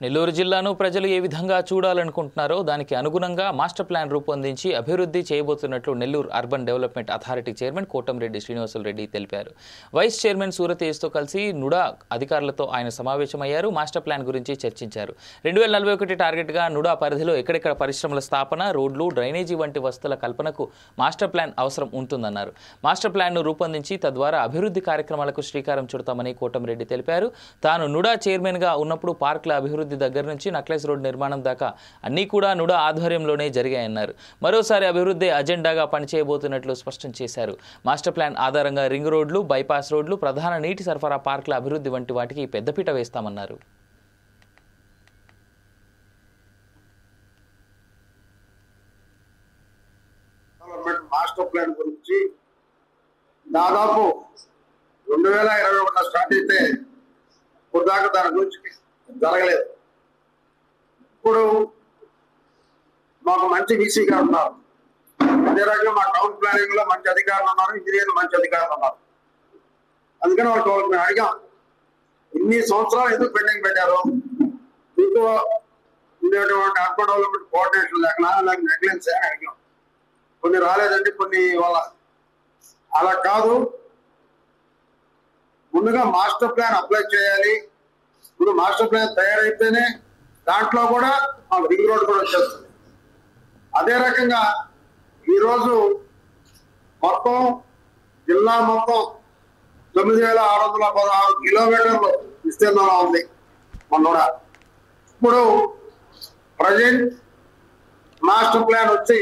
నెల్లూరు జిల్లాను ప్రజలు ఏ విధంగా చూడాలనుకుంటున్నారో దానికి అనుగుణంగా మాస్టర్ ప్లాన్ రూపొందించి అభివృద్ధి చేయబోతున్నట్లు Nellore urban development authority chairman Kotamreddy Srinivasulu Reddy తెలిపారు. వైస్ చైర్మన్ సూరతేజ్తో కలిసి నుడా అధికారులతో ఆయన సమావేశమయ్యారు. మాస్టర్ ప్లాన్ గురించి చర్చించారు. 2041 టార్గెట్గా నుడా పరిధిలో ఎక్కడెక్కడ పరిశ్రమల స్థాపన, రోడ్లు, డ్రైనేజీ వంటి వసతుల కల్పనకు మాస్టర్ ప్లాన్ అవసరం ఉంటుందన్నారు. మాస్టర్ ప్లాన్ను రూపొందించి తద్వారా అభివృద్ధి కార్యక్రమాలకు శ్రీకారం చుడతామని కోటంరెడ్డి తెలిపారు. తాను నుడా చైర్మన్గా ఉన్నప్పుడు పార్కుల అభివృద్ధి దగ్గర నుంచి నక్లెస్ రోడ్ నిర్మాణం దాకా అన్నీ కూడా నుడా ఆధ్వర్యంలోనే జరిగాయన్నారు. మరోసారి అభివృద్ధి అజెండాగా పనిచేయబోతున్నట్లు స్పష్టం చేశారు. మాస్టర్ ప్లాన్ ఆధారంగా రింగ్ రోడ్లు, బైపాస్ రోడ్లు, ప్రధాన నీటి సరఫరా పార్కుల అభివృద్ధి వంటి వాటికి పెద్దపీట వేస్తామన్నారు. మాస్టర్ ప్లాన్ గురించి దాదాపు 2021 స్టార్ట్ అయితే ఇప్పుడు దాకా దాని గురించి జరగలేదు. ఇప్పుడు మాకు మంచి వీసీ గారు ఉన్నారు, అదే రకంగా మా టౌన్ ప్లానింగ్ లో మంచి అధికారులు ఉన్నారు, ఇంజనీర్లు మంచి అధికారులు ఉన్నారు. అందుకని వాళ్ళకి మేము అడిగాం, ఇన్ని సంవత్సరాలు ఎందుకు పెండింగ్ పెట్టారు, మీకు ఉండేటువంటి అర్బన్ డెవలప్మెంట్ కోఆర్డినేషన్ లేక నెగ్లెన్స్ అని అడిగాం. కొన్ని రాలేదండి, కొన్ని వాళ్ళ అలా కాదు, ముందుగా మాస్టర్ ప్లాన్ అప్లై చేయాలి. ఇప్పుడు మాస్టర్ ప్లాన్ తయారైతేనే దాంట్లో కూడా మాకు రింగ్ రోడ్ కూడా వచ్చేస్తుంది. అదే రకంగా ఈరోజు మొత్తం జిల్లా మొత్తం 9616 కిలోమీటర్లు విస్తీర్ణంలో ఉంది మన. ఇప్పుడు ప్రజెంట్ మాస్టర్ ప్లాన్ వచ్చి